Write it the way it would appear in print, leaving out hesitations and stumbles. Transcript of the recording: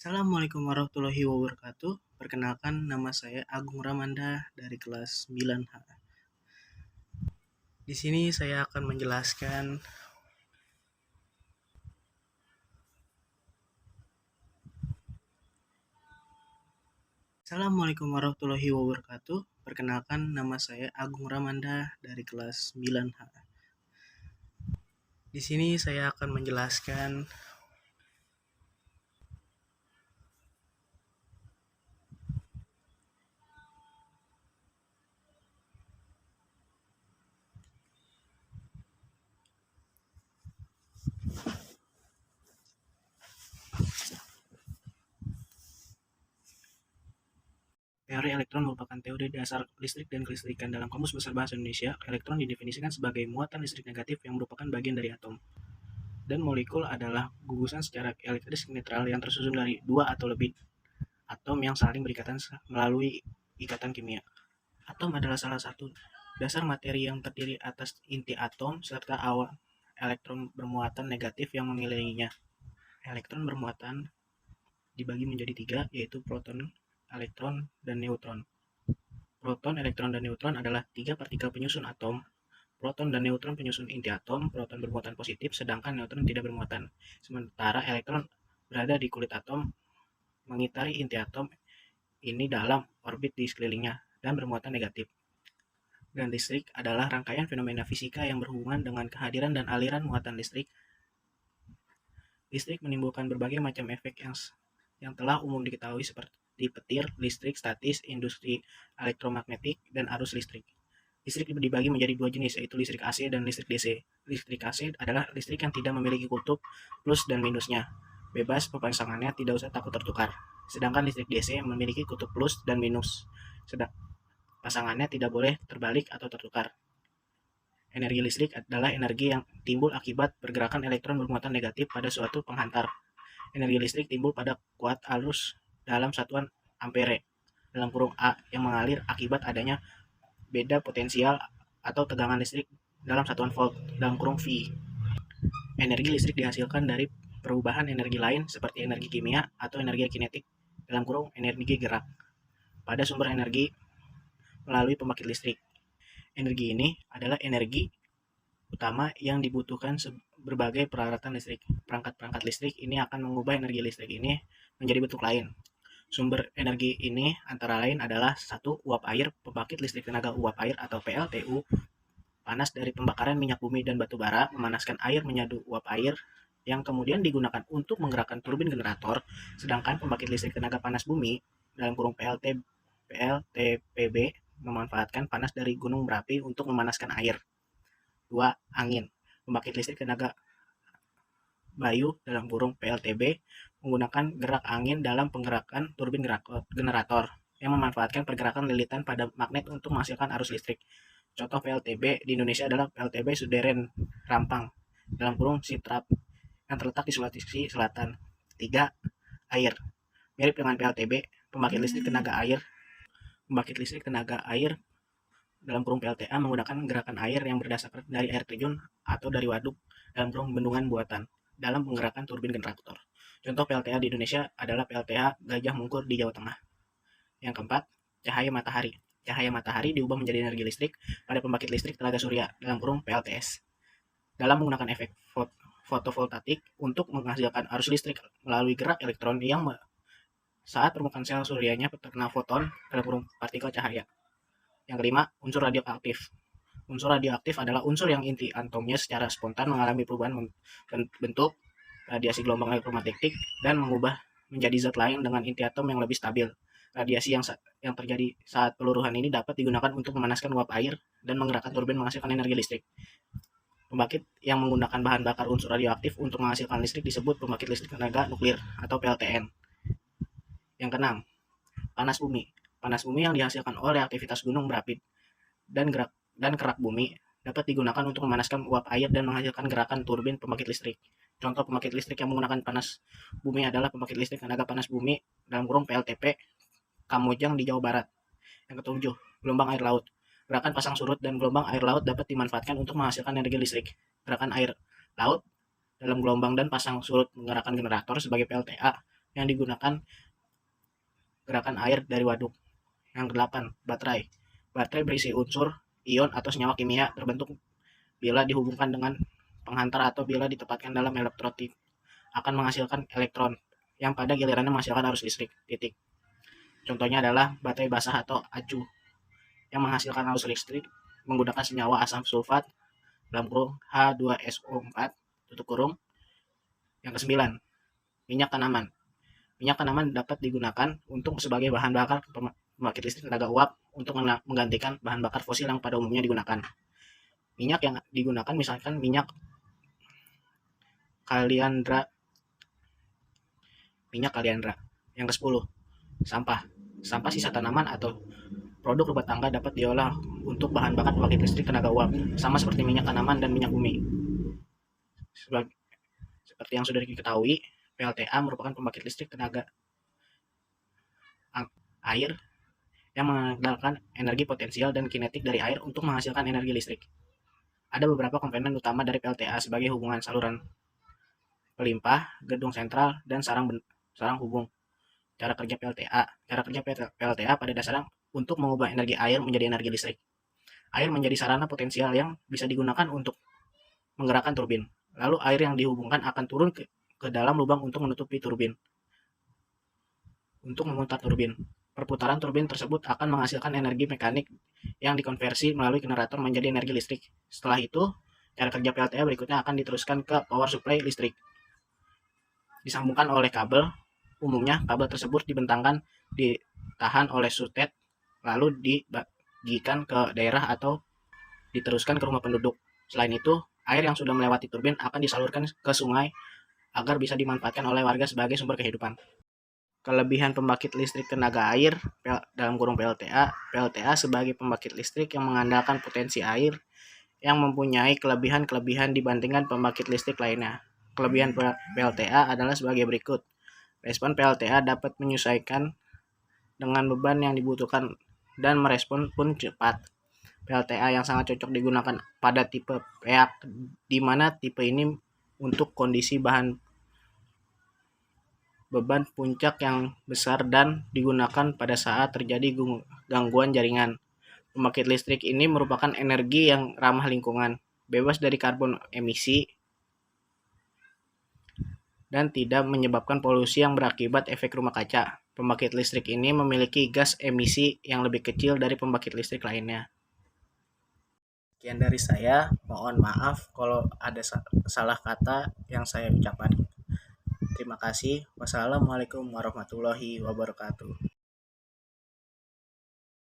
Assalamualaikum warahmatullahi wabarakatuh. Perkenalkan, nama saya Agung Ramanda dari kelas 9H. Di sini saya akan menjelaskan Assalamualaikum warahmatullahi wabarakatuh. Perkenalkan, nama saya Agung Ramanda dari kelas 9H. Di sini saya akan menjelaskan teori elektron merupakan teori dasar listrik dan kelistrikan. Dalam Kamus Besar Bahasa Indonesia, elektron didefinisikan sebagai muatan listrik negatif yang merupakan bagian dari atom. Dan molekul adalah gugusan secara elektris netral yang tersusun dari dua atau lebih atom yang saling berikatan melalui ikatan kimia. Atom adalah salah satu dasar materi yang terdiri atas inti atom serta awal elektron bermuatan negatif yang mengelilinginya. Elektron bermuatan dibagi menjadi tiga, yaitu proton, elektron, dan neutron. Proton, elektron, dan neutron adalah tiga partikel penyusun atom. Proton dan neutron penyusun inti atom. Proton bermuatan positif, sedangkan neutron tidak bermuatan. Sementara elektron berada di kulit atom, mengitari inti atom ini dalam orbit di sekelilingnya dan bermuatan negatif. Dan listrik adalah rangkaian fenomena fisika yang berhubungan dengan kehadiran dan aliran muatan listrik. Listrik menimbulkan berbagai macam efek yang telah umum diketahui seperti petir, listrik statis, industri elektromagnetik, dan arus listrik. Listrik dibagi menjadi dua jenis, yaitu listrik AC dan listrik DC. Listrik AC adalah listrik yang tidak memiliki kutub plus dan minusnya. Bebas pemasangannya, tidak usah takut tertukar. Sedangkan listrik DC memiliki kutub plus dan minus. Pasangannya tidak boleh terbalik atau tertukar. Energi listrik adalah energi yang timbul akibat pergerakan elektron bermuatan negatif pada suatu penghantar. Energi listrik timbul pada kuat arus dalam satuan ampere dalam kurung A yang mengalir akibat adanya beda potensial atau tegangan listrik dalam satuan volt dalam kurung V. Energi listrik dihasilkan dari perubahan energi lain seperti energi kimia atau energi kinetik dalam kurung energi gerak pada sumber energi melalui pembangkit listrik. Energi ini adalah energi utama yang dibutuhkan berbagai peralatan listrik. Perangkat-perangkat listrik ini akan mengubah energi listrik ini menjadi bentuk lain. Sumber energi ini antara lain adalah 1. Uap air, pembangkit listrik tenaga uap air atau PLTU, panas dari pembakaran minyak bumi dan batu bara, memanaskan air menyadu uap air yang kemudian digunakan untuk menggerakkan turbin generator, sedangkan pembangkit listrik tenaga panas bumi dalam kurung PLTPB memanfaatkan panas dari gunung berapi untuk memanaskan air. 2. Angin. Pembangkit listrik tenaga Bayu dalam kurung PLTB menggunakan gerak angin dalam penggerakan turbin generator yang memanfaatkan pergerakan lilitan pada magnet untuk menghasilkan arus listrik. Contoh PLTB di Indonesia adalah PLTB Suderen Rampang dalam kurung Sitrap yang terletak di Sulawesi Selatan. 3. Air. Mirip dengan PLTB, pembangkit listrik tenaga air dalam kurung PLTA menggunakan gerakan air yang berdasarkan dari air terjun atau dari waduk dalam kurung bendungan buatan dalam menggerakkan turbin generator. Contoh PLTA di Indonesia adalah PLTA Gajah Mungkur di Jawa Tengah. Yang keempat, cahaya matahari. Cahaya matahari diubah menjadi energi listrik pada pembangkit listrik tenaga surya dalam kurung PLTS dalam menggunakan efek fotovoltaik untuk menghasilkan arus listrik melalui gerak elektron yang saat permukaan sel suryanya terkena foton dalam kurung partikel cahaya. Yang kelima, unsur radioaktif. Unsur radioaktif adalah unsur yang inti atomnya secara spontan mengalami perubahan bentuk, radiasi gelombang elektromagnetik, dan mengubah menjadi zat lain dengan inti atom yang lebih stabil. Radiasi yang terjadi saat peluruhan ini dapat digunakan untuk memanaskan uap air dan menggerakkan turbin menghasilkan energi listrik. Pembangkit yang menggunakan bahan bakar unsur radioaktif untuk menghasilkan listrik disebut pembangkit listrik tenaga nuklir atau PLTN. Yang keenam, panas bumi. Panas bumi yang dihasilkan oleh aktivitas gunung berapi dan kerak bumi dapat digunakan untuk memanaskan uap air dan menghasilkan gerakan turbin pembangkit listrik. Contoh pembangkit listrik yang menggunakan panas bumi adalah pembangkit listrik tenaga panas bumi dalam kurung PLTP Kamojang di Jawa Barat. Yang ketujuh, gelombang air laut. Gerakan pasang surut dan gelombang air laut dapat dimanfaatkan untuk menghasilkan energi listrik. Gerakan air laut dalam gelombang dan pasang surut menggerakkan generator sebagai PLTA yang digunakan gerakan air dari waduk. Yang kedelapan, baterai. Baterai berisi unsur, ion, atau senyawa kimia terbentuk bila dihubungkan dengan penghantar atau bila ditempatkan dalam elektrod akan menghasilkan elektron yang pada gilirannya menghasilkan arus listrik. Titik. Contohnya adalah baterai basah atau acu yang menghasilkan arus listrik menggunakan senyawa asam sulfat dalam kurung H2SO4 tutup kurung. Yang kesembilan, minyak tanaman. Minyak tanaman dapat digunakan untuk sebagai bahan bakar pembangkit listrik tenaga uap untuk menggantikan bahan bakar fosil yang pada umumnya digunakan. Minyak yang digunakan misalkan minyak kaliandra. Yang ke-10, sampah. Sampah sisa tanaman atau produk rumah tangga dapat diolah untuk bahan bakar pembangkit listrik tenaga uap, sama seperti minyak tanaman dan minyak bumi. Seperti yang sudah diketahui, PLTA merupakan pembangkit listrik tenaga air yang mengandalkan energi potensial dan kinetik dari air untuk menghasilkan energi listrik. Ada beberapa komponen utama dari PLTA sebagai hubungan saluran pelimpah, gedung sentral, dan sarang hubung. Cara kerja PLTA. Cara kerja PLTA pada dasarnya untuk mengubah energi air menjadi energi listrik. Air menjadi sarana potensial yang bisa digunakan untuk menggerakkan turbin. Lalu air yang dihubungkan akan turun ke dalam lubang untuk menutupi turbin. Untuk memutar turbin. Perputaran turbin tersebut akan menghasilkan energi mekanik yang dikonversi melalui generator menjadi energi listrik. Setelah itu, cara kerja PLTA berikutnya akan diteruskan ke power supply listrik. Disambungkan oleh kabel. Umumnya, kabel tersebut dibentangkan ditahan oleh sutet, lalu dibagikan ke daerah atau diteruskan ke rumah penduduk. Selain itu, air yang sudah melewati turbin akan disalurkan ke sungai agar bisa dimanfaatkan oleh warga sebagai sumber kehidupan. Kelebihan pembangkit listrik tenaga air dalam kurung PLTA. PLTA sebagai pembangkit listrik yang mengandalkan potensi air yang mempunyai kelebihan-kelebihan dibandingkan pembangkit listrik lainnya. Kelebihan PLTA adalah sebagai berikut. Respon PLTA dapat menyesuaikan dengan beban yang dibutuhkan dan merespon pun cepat. PLTA yang sangat cocok digunakan pada tipe PEAK, di mana tipe ini untuk kondisi beban puncak yang besar dan digunakan pada saat terjadi gangguan jaringan. Pembangkit listrik ini merupakan energi yang ramah lingkungan, bebas dari karbon emisi, dan tidak menyebabkan polusi yang berakibat efek rumah kaca. Pembangkit listrik ini memiliki gas emisi yang lebih kecil dari pembangkit listrik lainnya. Sekian dari saya, mohon maaf kalau ada salah kata yang saya ucapkan. Terima kasih. Wassalamualaikum warahmatullahi wabarakatuh.